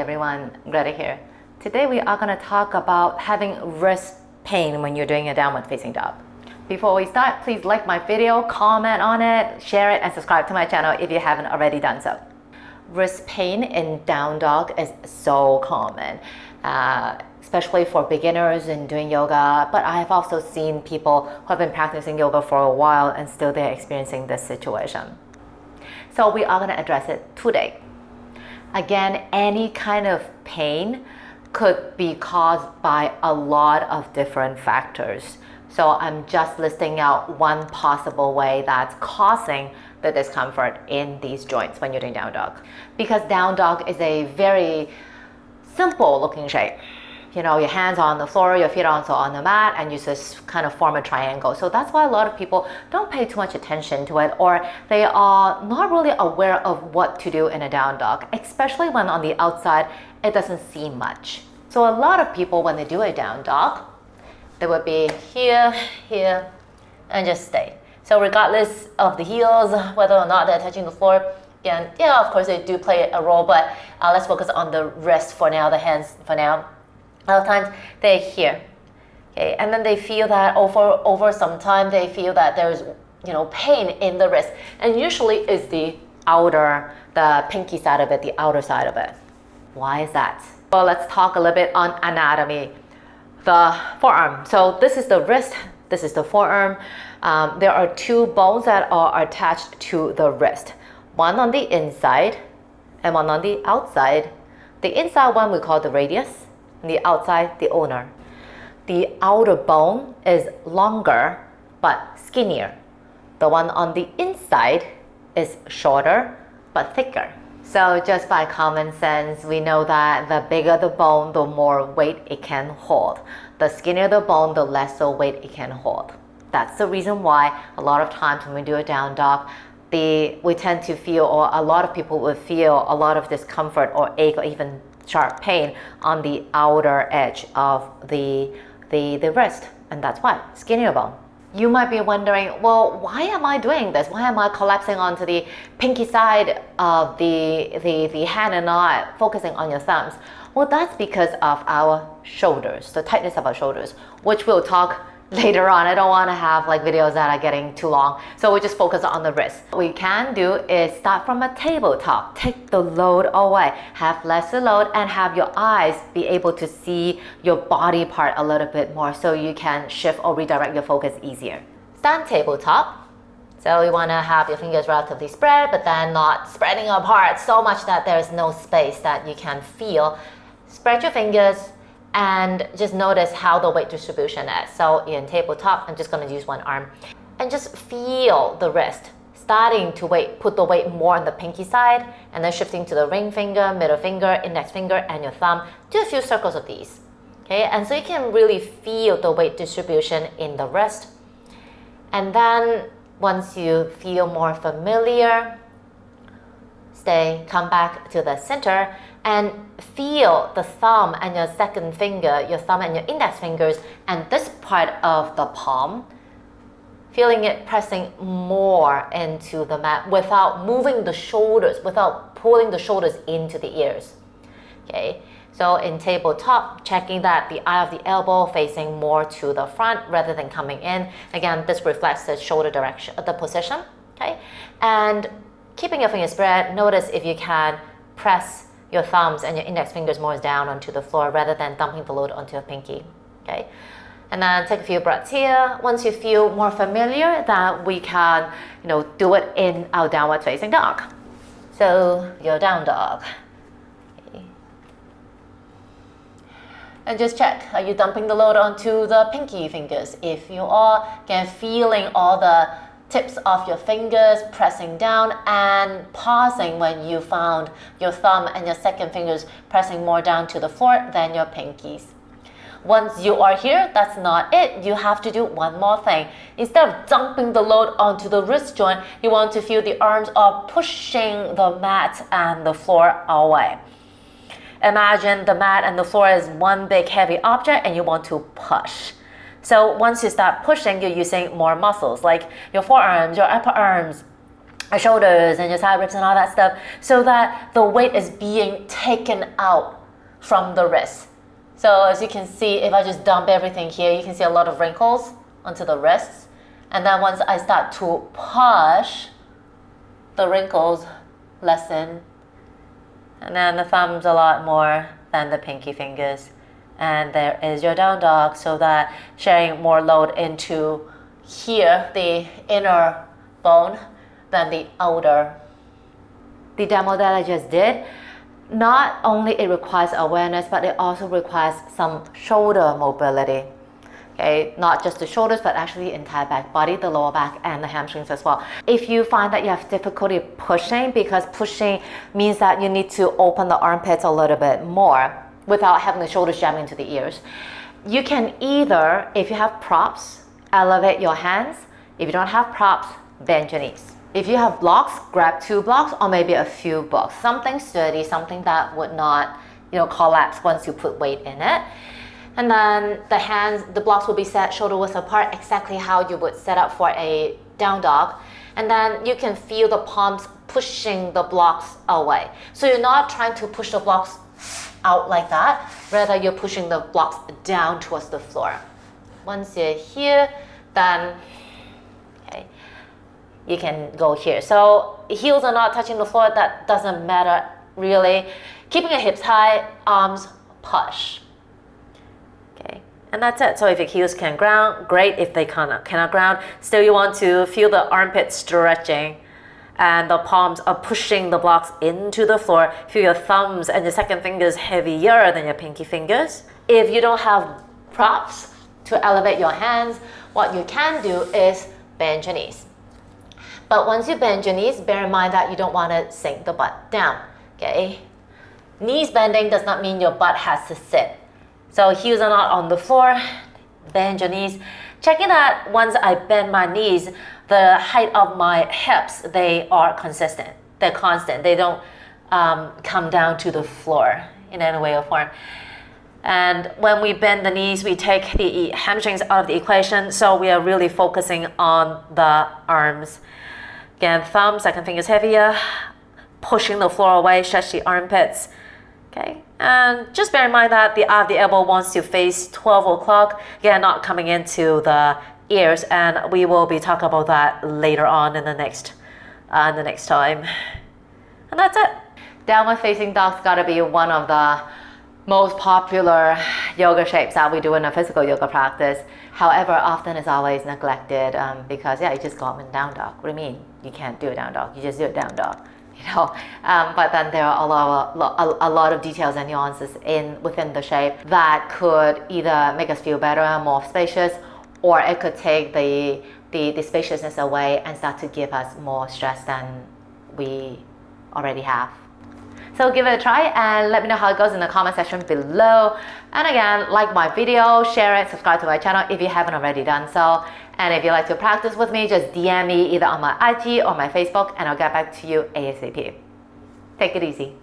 everyone, Greta here. Today we are going to talk about having wrist pain when you're doing a downward facing dog. Before we start, please like my video, comment on it, share it, and subscribe to my channel if you haven't already done so. Wrist pain in down dog is so common, especially for beginners in doing yoga, but I have also seen people who have been practicing yoga for a while and still they're experiencing this situation. So we are going to address it today. Again, any kind of pain could be caused by a lot of different factors. So I'm just listing out one possible way that's causing the discomfort in these joints when you're doing down dog. Because down dog is a very simple looking shape. You know, your hands are on the floor, your feet are also on the mat, and you just kind of form a triangle. So that's why a lot of people don't pay too much attention to it, or they are not really aware of what to do in a down dog, especially when on the outside, it doesn't seem much. So a lot of people, when they do a down dog, they would be here, here, and just stay. So regardless of the heels, whether or not they're touching the floor, again, yeah, of course they do play a role, but let's focus on the wrist for now, the hands for now. A lot of times they're here, okay, and then they feel that over some time they feel that there's pain in the wrist, and usually it's the pinky side of it, the outer side of it. Why is that? Well, let's talk a little bit on anatomy. The forearm. So this is the wrist. This is the forearm. There are two bones that are attached to the wrist. One on the inside and one on the outside. The inside one we call the radius. The outside, the ulnar. The outer bone is longer but skinnier. The one on the inside is shorter but thicker. So just by common sense, we know that the bigger the bone, the more weight it can hold. The skinnier the bone, the less weight it can hold. That's the reason why a lot of times when we do a down dog, we tend to feel, or a lot of people will feel a lot of discomfort or ache or even sharp pain on the outer edge of the wrist, and that's why, skinnier bone. You might be wondering, well, why am I doing this? Why am I collapsing onto the pinky side of the hand and not focusing on your thumbs? Well, that's because of our shoulders, the tightness of our shoulders, which we'll talk later on. I don't want to have videos that are getting too long, so we just focus on the wrist. What we can do is start from a tabletop, take the load away, have lesser load, and have your eyes be able to see your body part a little bit more so you can shift or redirect your focus easier. Stand tabletop. So you want to have your fingers relatively spread, but then not spreading apart so much that there's no space that you can feel. Spread your fingers and just notice how the weight distribution is. So in tabletop, I'm just going to use one arm. And just feel the wrist starting to put the weight more on the pinky side, and then shifting to the ring finger, middle finger, index finger, and your thumb. Do a few circles of these. Okay, and so you can really feel the weight distribution in the wrist. And then once you feel more familiar, come back to the center and feel the thumb and your second finger, your thumb and your index fingers, and this part of the palm, feeling it pressing more into the mat without moving the shoulders, without pulling the shoulders into the ears. Okay, so in tabletop, checking that the eye of the elbow facing more to the front rather than coming in. Again, this reflects the shoulder direction, the position. Okay, and keeping your fingers spread, notice if you can press your thumbs and your index fingers more down onto the floor rather than dumping the load onto your pinky. Okay, and then take a few breaths here. Once you feel more familiar, that we can do it in our downward facing dog. So your down dog. Okay. And just check, are you dumping the load onto the pinky fingers? If you are, again, feeling all the tips of your fingers pressing down and pausing when you found your thumb and your second fingers pressing more down to the floor than your pinkies. Once you are here, that's not it. You have to do one more thing. Instead of dumping the load onto the wrist joint, you want to feel the arms are pushing the mat and the floor away. Imagine the mat and the floor is one big heavy object and you want to push. So once you start pushing, you're using more muscles like your forearms, your upper arms, shoulders and your side ribs and all that stuff, so that the weight is being taken out from the wrist. So as you can see, if I just dump everything here, you can see a lot of wrinkles onto the wrists. And then once I start to push, the wrinkles lessen. And then the thumbs a lot more than the pinky fingers. And there is your down dog, so that sharing more load into here, the inner bone, than the outer. The demo that I just did, not only it requires awareness, but it also requires some shoulder mobility. Okay, not just the shoulders, but actually the entire back body, the lower back and the hamstrings as well. If you find that you have difficulty pushing, because pushing means that you need to open the armpits a little bit more without having the shoulders jam into the ears, you can either, if you have props, elevate your hands. If you don't have props, bend your knees. If you have blocks, grab 2 blocks or maybe a few blocks. Something sturdy, something that would not, collapse once you put weight in it. And then the hands, the blocks will be set shoulder width apart, exactly how you would set up for a down dog. And then you can feel the palms pushing the blocks away. So you're not trying to push the blocks out like that, rather you're pushing the blocks down towards the floor. Once you're here, then you can go here. So heels are not touching the floor, that doesn't matter really. Keeping your hips high, arms push. Okay, and that's it. So if your heels can ground, great. If they cannot ground, still you want to feel the armpits stretching and the palms are pushing the blocks into the floor. Feel your thumbs and your second fingers heavier than your pinky fingers. If you don't have props to elevate your hands, what you can do is bend your knees. But once you bend your knees, bear in mind that you don't want to sink the butt down, okay? Knees bending does not mean your butt has to sit. So heels are not on the floor, bend your knees. Checking that once I bend my knees, the height of my hips, they are consistent. They're constant. They don't come down to the floor in any way or form. And when we bend the knees, we take the hamstrings out of the equation. So we are really focusing on the arms. Again, thumb, second finger's heavier, pushing the floor away, stretch the armpits. Okay, and just bear in mind that the eye of the elbow wants to face 12 o'clock. Again, not coming into the ears, and we will be talking about that later on in the next time. And that's it. Downward facing dog's gotta be one of the most popular yoga shapes that we do in a physical yoga practice. However, often it's always neglected because you just go up in down dog. What do you mean? You can't do a down dog. You just do a down dog. But then there are a lot of details and nuances within the shape that could either make us feel better and more spacious, or it could take the spaciousness away and start to give us more stress than we already have. So give it a try and let me know how it goes in the comment section below. And again, like my video, share it, subscribe to my channel if you haven't already done so. And if you'd like to practice with me, just DM me either on my IG or my Facebook and I'll get back to you ASAP. Take it easy.